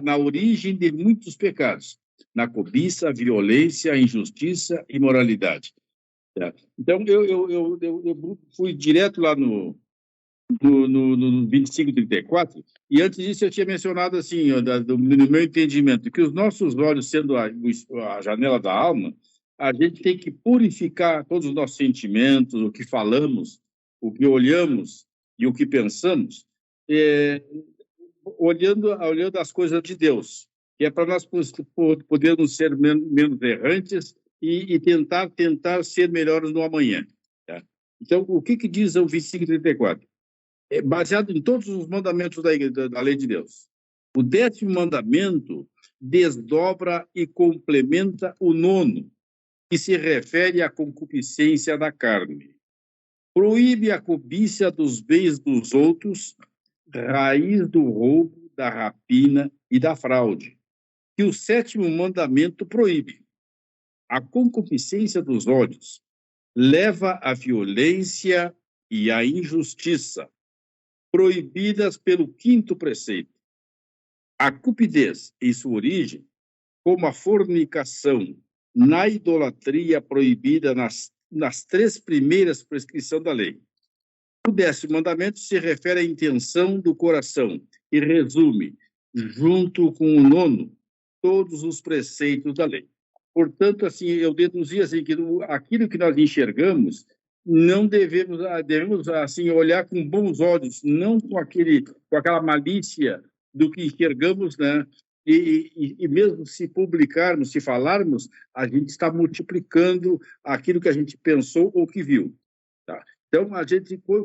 na origem de muitos pecados, na cobiça, a violência, a injustiça e imoralidade. Então, eu fui direto lá no 2534, e antes disso eu tinha mencionado assim, no meu entendimento, que os nossos olhos, sendo a janela da alma, a gente tem que purificar todos os nossos sentimentos, o que falamos, o que olhamos e o que pensamos, olhando as coisas de Deus, que é para nós podermos ser menos errantes e tentar ser melhores no amanhã. Tá? Então, o que diz o 2534? É baseado em todos os mandamentos da lei de Deus. O 10º mandamento desdobra e complementa o 9º, que se refere à concupiscência da carne. Proíbe a cobiça dos bens dos outros, raiz do roubo, da rapina e da fraude, que o 7º mandamento proíbe. A concupiscência dos olhos leva à violência e à injustiça, proibidas pelo 5º preceito. A cupidez, em sua origem, como a fornicação, na idolatria proibida nas 3 primeiras prescrições da lei. O 10º mandamento se refere à intenção do coração e resume, junto com o 9º, todos os preceitos da lei. Portanto, assim, eu deduzi assim, que aquilo que nós enxergamos, não devemos assim, olhar com bons olhos, não com aquela malícia do que enxergamos, né? E mesmo se publicarmos, se falarmos, a gente está multiplicando aquilo que a gente pensou ou que viu. Tá? Então,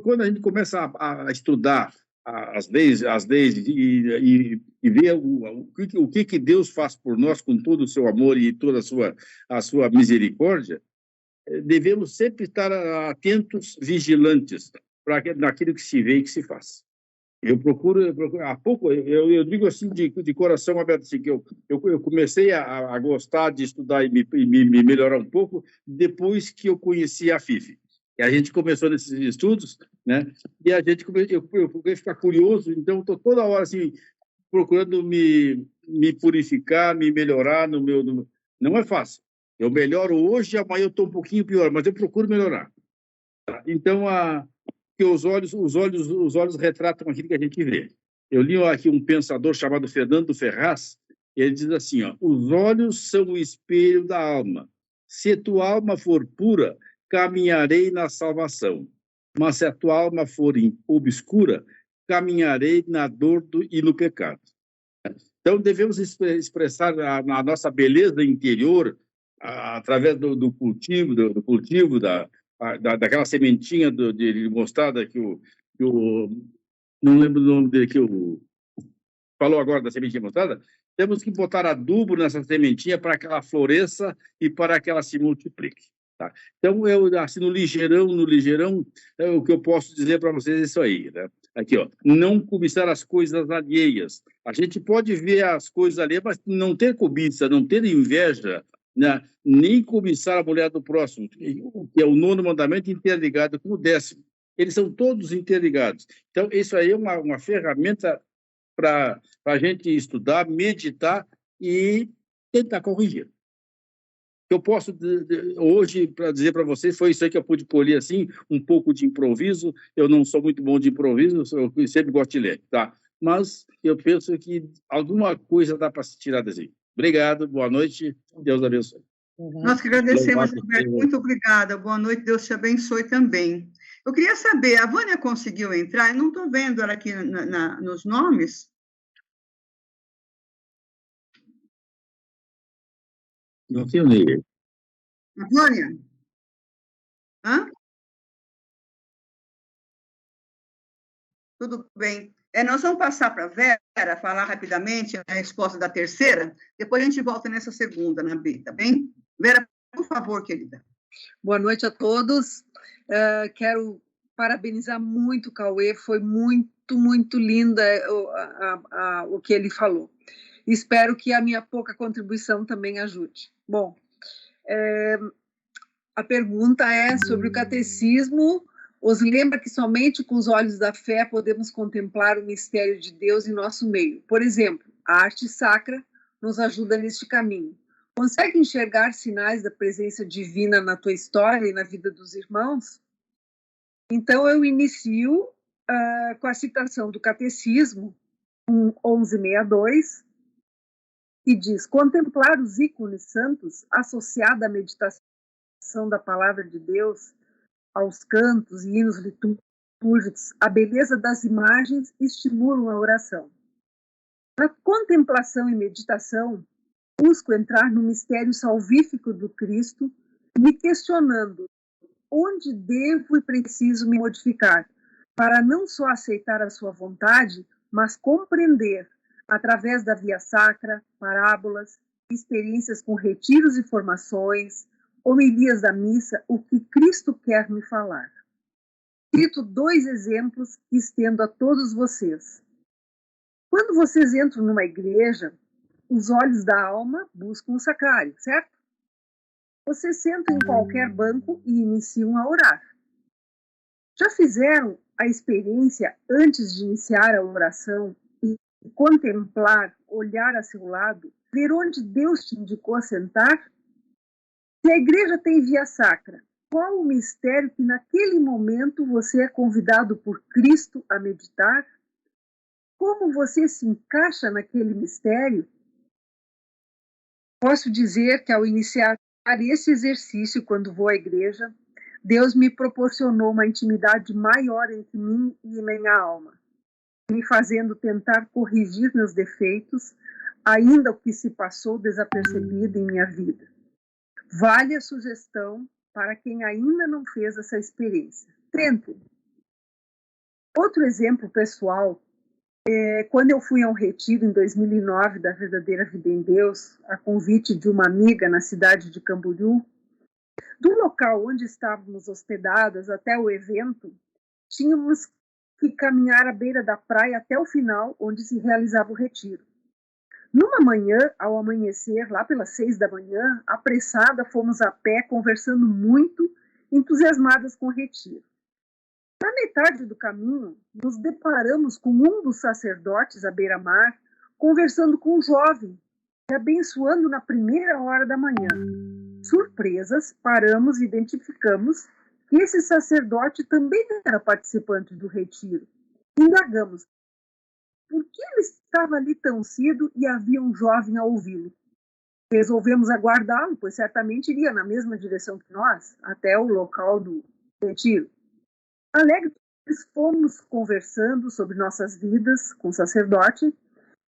quando a gente começa a estudar as leis e ver o que Deus faz por nós com todo o seu amor e toda a sua misericórdia, devemos sempre estar atentos, vigilantes, naquilo que se vê e que se faz. Eu procuro há pouco, eu digo assim, de coração aberto, assim, que eu comecei a gostar de estudar e me melhorar um pouco depois que eu conheci a Fifi. E a gente começou nesses estudos, né? E eu procurei ficar curioso, então estou toda hora assim, procurando me purificar, me melhorar Não é fácil. Eu melhoro hoje, amanhã eu estou um pouquinho pior, mas eu procuro melhorar. Tá? Então, que os olhos retratam aquilo que a gente vê. Eu li aqui um pensador chamado Fernando Ferraz, ele diz assim, os olhos são o espelho da alma. Se tua alma for pura, caminharei na salvação. Mas se a tua alma for obscura, caminharei na dor e no pecado. Então, devemos expressar a nossa beleza interior através do cultivo, daquela sementinha de mostarda que não lembro o nome dele, que falou agora da sementinha de mostarda. Temos que botar adubo nessa sementinha para que ela floresça e para que ela se multiplique. Tá? Então, assim, no ligeirão, o que eu posso dizer para vocês é isso aí. Né? Aqui, ó, não cobiçar as coisas alheias. A gente pode ver as coisas alheias, mas não ter cobiça, não ter inveja, né? Nem cobiçar a mulher do próximo, que é o 9º mandamento interligado com o 10º. Eles são todos interligados. Então, isso aí é uma ferramenta para a gente estudar, meditar e tentar corrigir. Eu posso, hoje, para dizer para vocês, foi isso aí que eu pude polir, assim, um pouco de improviso. Eu não sou muito bom de improviso, eu sempre gosto de ler, tá? Mas eu penso que alguma coisa dá para se tirar desse. Obrigado, boa noite, Deus abençoe. Nós que agradecemos, Roberto, muito obrigada. Boa noite, Deus te abençoe também. Eu queria saber, a Vânia conseguiu entrar? Eu não estou vendo ela aqui nos nomes. Não tenho nem. Vânia? Hã? Tudo bem. Nós vamos passar para a Vera falar rapidamente a resposta da terceira, depois a gente volta nessa segunda, na B, tá bem? Vera, por favor, querida. Boa noite a todos. Quero parabenizar muito o Cauê, foi muito, muito linda o que ele falou. Espero que a minha pouca contribuição também ajude. Bom, a pergunta é sobre o catecismo. Os lembra que somente com os olhos da fé podemos contemplar o mistério de Deus em nosso meio. Por exemplo, a arte sacra nos ajuda neste caminho. Consegue enxergar sinais da presença divina na tua história e na vida dos irmãos? Então, eu inicio com a citação do Catecismo 1162, que diz: contemplar os ícones santos associada à meditação da palavra de Deus, aos cantos e hinos litúrgicos, a beleza das imagens estimulam a oração. Na contemplação e meditação, busco entrar no mistério salvífico do Cristo, me questionando onde devo e preciso me modificar, para não só aceitar a sua vontade, mas compreender, através da via sacra, parábolas, experiências com retiros e formações, homilias da missa, o que Cristo quer me falar. Cito 2 exemplos que estendo a todos vocês. Quando vocês entram numa igreja, os olhos da alma buscam o sacrário, certo? Vocês sentam em qualquer banco e iniciam a orar. Já fizeram a experiência, antes de iniciar a oração, e contemplar, olhar a seu lado, ver onde Deus te indicou a sentar? Se a igreja tem via sacra, qual o mistério que naquele momento você é convidado por Cristo a meditar? Como você se encaixa naquele mistério? Posso dizer que ao iniciar esse exercício quando vou à igreja, Deus me proporcionou uma intimidade maior entre mim e minha alma, me fazendo tentar corrigir meus defeitos, ainda o que se passou desapercebido em minha vida. Vale a sugestão para quem ainda não fez essa experiência. Tentem. Outro exemplo pessoal, quando eu fui a um retiro em 2009 da Verdadeira Vida em Deus, a convite de uma amiga na cidade de Camboriú, do local onde estávamos hospedadas até o evento, tínhamos que caminhar à beira da praia até o final, onde se realizava o retiro. Numa manhã, ao amanhecer, lá pelas 6 da manhã, apressada, fomos a pé, conversando muito, entusiasmadas com o retiro. Na metade do caminho, nos deparamos com um dos sacerdotes à beira-mar, conversando com um jovem, e abençoando na primeira hora da manhã. Surpresas, paramos e identificamos que esse sacerdote também era participante do retiro. Indagamos por que ele estava ali tão cedo e havia um jovem a ouvi-lo. Resolvemos aguardá-lo, pois certamente iria na mesma direção que nós, até o local do retiro. Alegres, fomos conversando sobre nossas vidas com o sacerdote,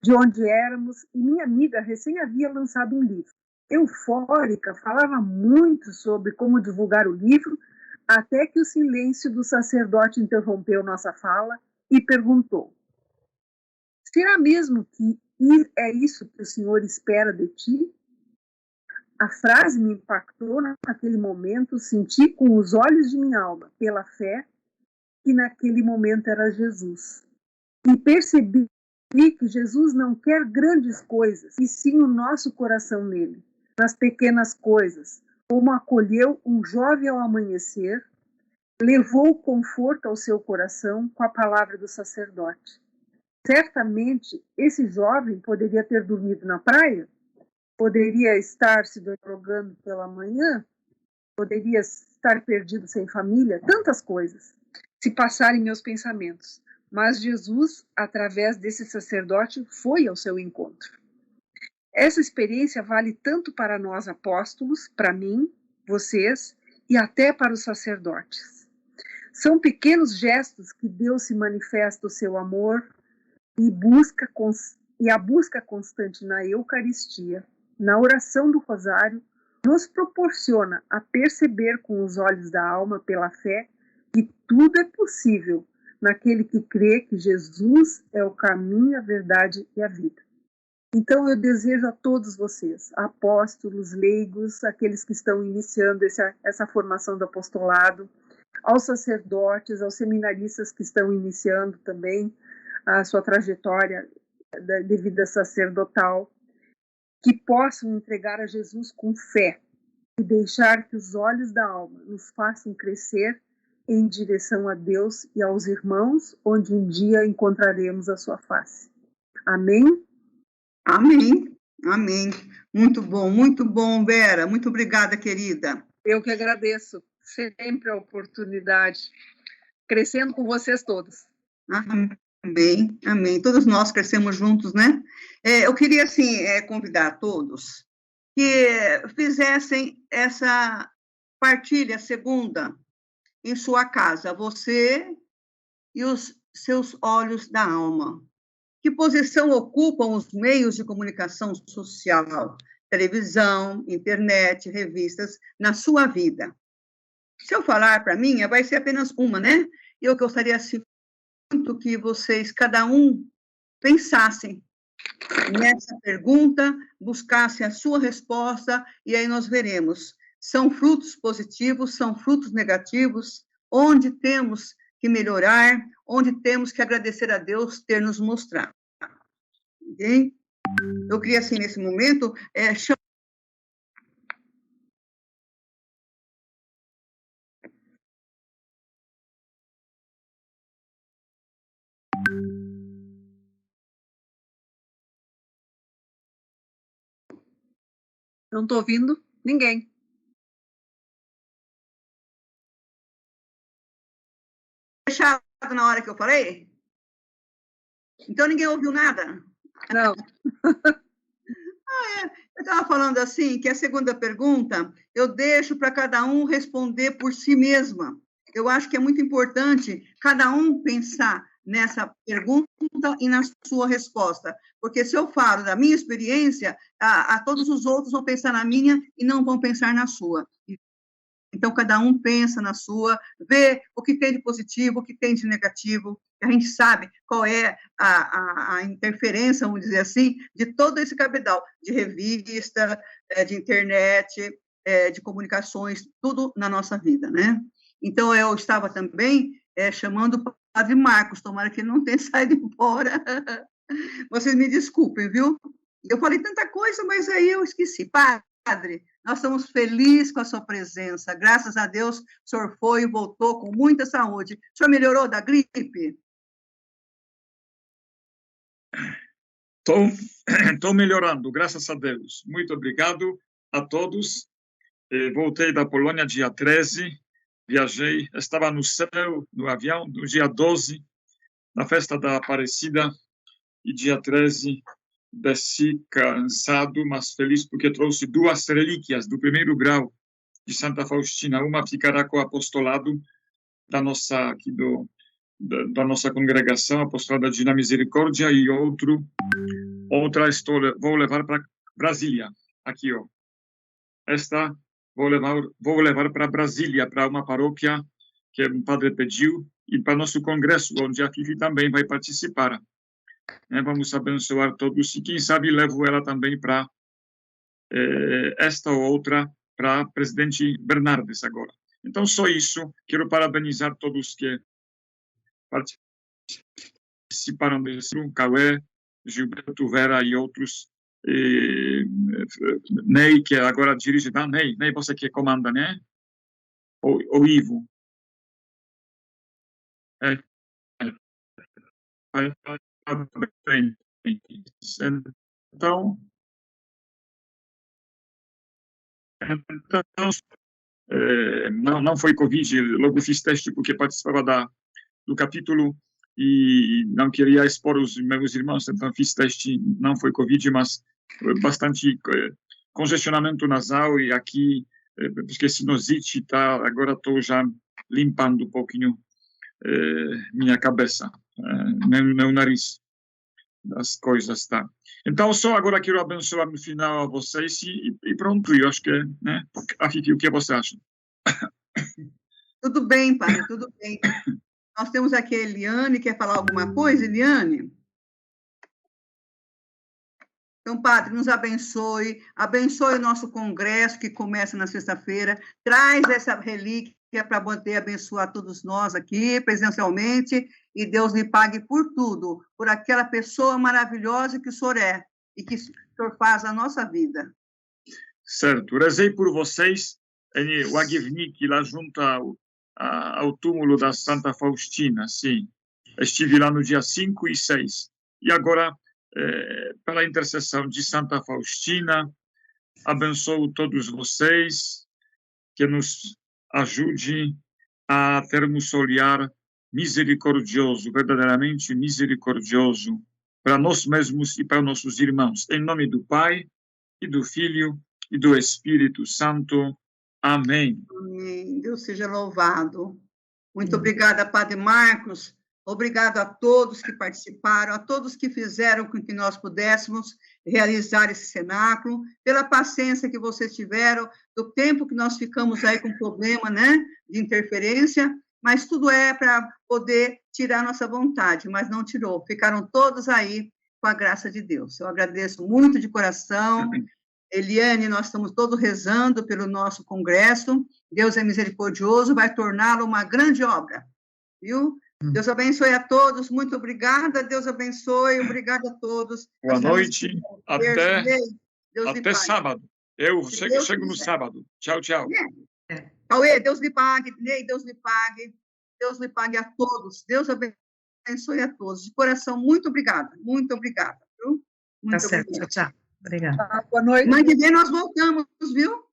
de onde éramos, e minha amiga recém havia lançado um livro. Eufórica, falava muito sobre como divulgar o livro, até que o silêncio do sacerdote interrompeu nossa fala e perguntou: será mesmo que é isso que o Senhor espera de ti? A frase me impactou naquele momento, senti com os olhos de minha alma, pela fé, que naquele momento era Jesus. E percebi que Jesus não quer grandes coisas, e sim o nosso coração nele, nas pequenas coisas, como acolheu um jovem ao amanhecer, levou conforto ao seu coração com a palavra do sacerdote. Certamente, esse jovem poderia ter dormido na praia, poderia estar se drogando pela manhã, poderia estar perdido sem família, tantas coisas se passaram em meus pensamentos. Mas Jesus, através desse sacerdote, foi ao seu encontro. Essa experiência vale tanto para nós apóstolos, para mim, vocês, e até para os sacerdotes. São pequenos gestos que Deus se manifesta o seu amor e a busca constante na Eucaristia, na oração do Rosário, nos proporciona a perceber com os olhos da alma, pela fé, que tudo é possível naquele que crê que Jesus é o caminho, a verdade e a vida. Então eu desejo a todos vocês, apóstolos, leigos, aqueles que estão iniciando essa formação do apostolado, aos sacerdotes, aos seminaristas que estão iniciando também a sua trajetória de vida sacerdotal, que possam entregar a Jesus com fé e deixar que os olhos da alma nos façam crescer em direção a Deus e aos irmãos, onde um dia encontraremos a sua face. Amém? Amém, amém. Muito bom, Vera. Muito obrigada, querida. Eu que agradeço sempre a oportunidade, crescendo com vocês todos. Amém, amém. Todos nós crescemos juntos, né? Eu queria, assim, convidar todos que fizessem essa partilha segunda em sua casa, você e os seus olhos da alma. Que posição ocupam os meios de comunicação social, televisão, internet, revistas, na sua vida? Se eu falar para mim, vai ser apenas uma, né? Eu gostaria muito que vocês, cada um, pensassem nessa pergunta, buscassem a sua resposta, e aí nós veremos. São frutos positivos, são frutos negativos, onde temos que melhorar, onde temos que agradecer a Deus ter nos mostrado. Okay? Eu queria, assim, nesse momento, chamar. Não estou ouvindo ninguém. Fechado na hora que eu falei? Então ninguém ouviu nada? Não. Eu estava falando assim, que a segunda pergunta, eu deixo para cada um responder por si mesma. Eu acho que é muito importante cada um pensar nessa pergunta e na sua resposta, porque se eu falo da minha experiência, a todos os outros vão pensar na minha e não vão pensar na sua. Então, cada um pensa na sua, vê o que tem de positivo, o que tem de negativo, a gente sabe qual é a interferência, vamos dizer assim, de todo esse cabedal, de revista, de internet, de comunicações, tudo na nossa vida, né? Então, eu estava também chamando o Padre Marcos, tomara que ele não tenha saído embora. Vocês me desculpem, viu? Eu falei tanta coisa, mas aí eu esqueci. Padre, nós estamos felizes com a sua presença. Graças a Deus, o senhor foi e voltou com muita saúde. O senhor melhorou da gripe? Estou melhorando, graças a Deus. Muito obrigado a todos. Voltei da Polônia dia 13, viajei, estava no céu, no avião, no dia 12, na festa da Aparecida, e dia 13 desci cansado, mas feliz, porque trouxe 2 relíquias do 1º grau de Santa Faustina. Uma ficará com o apostolado da nossa, aqui da nossa congregação, apostolada de Misericórdia, e outra vou levar para Brasília, aqui, ó. Esta vou levar para Brasília, para uma paróquia que um padre pediu, e para nosso congresso, onde a Fifi também vai participar. Vamos abençoar todos, e quem sabe levo ela também para esta ou outra, para presidente Bernardes agora. Então, só isso. Quero parabenizar todos que participaram desse, Cauê, Gilberto, Vera e outros, Ney, que agora dirige, Ney, você que comanda, né? Ou Ivo? Então, não foi Covid, logo fiz teste porque participava do capítulo e não queria expor os meus irmãos, então fiz teste, não foi Covid, mas bastante congestionamento nasal e aqui, porque sinusite, tá, agora estou já limpando um pouquinho minha cabeça, meu nariz, das coisas, tá? Então, só agora quero abençoar no final a vocês e pronto, eu acho que, né? Aqui, o que você acha? Tudo bem, padre, tudo bem. Nós temos aqui a Eliane, quer falar alguma coisa, Eliane? Então, padre, nos abençoe o nosso congresso, que começa na sexta-feira, traz essa relíquia para poder abençoar todos nós aqui, presencialmente, e Deus lhe pague por tudo, por aquela pessoa maravilhosa que o senhor é, e que o senhor faz na nossa vida. Certo, rezei por vocês, em Łagiewniki, lá junto ao túmulo da Santa Faustina, sim. Estive lá no dia 5 e 6. E agora, pela intercessão de Santa Faustina, abençoo todos vocês, que nos ajude a termos um olhar misericordioso, verdadeiramente misericordioso, para nós mesmos e para nossos irmãos. Em nome do Pai, e do Filho, e do Espírito Santo. Amém. Amém. Deus seja louvado. Muito obrigada, Padre Marcos. Obrigado a todos que participaram, a todos que fizeram com que nós pudéssemos realizar esse cenáculo, pela paciência que vocês tiveram, do tempo que nós ficamos aí com problema, né, de interferência, mas tudo é para poder tirar nossa vontade, mas não tirou. Ficaram todos aí com a graça de Deus. Eu agradeço muito de coração. Eliane, nós estamos todos rezando pelo nosso congresso. Deus é misericordioso, vai torná-lo uma grande obra, viu? Deus abençoe a todos, muito obrigada, Deus abençoe, obrigada a todos. Boa noite, até sábado. Eu chego no sábado. Tchau, tchau. Cauê, Deus lhe pague, Ney, Deus lhe pague a todos, Deus abençoe a todos. De coração, muito obrigada, viu? Muito tá certo, obrigada. tchau. Obrigada. Boa noite. Semana que vem nós voltamos, viu?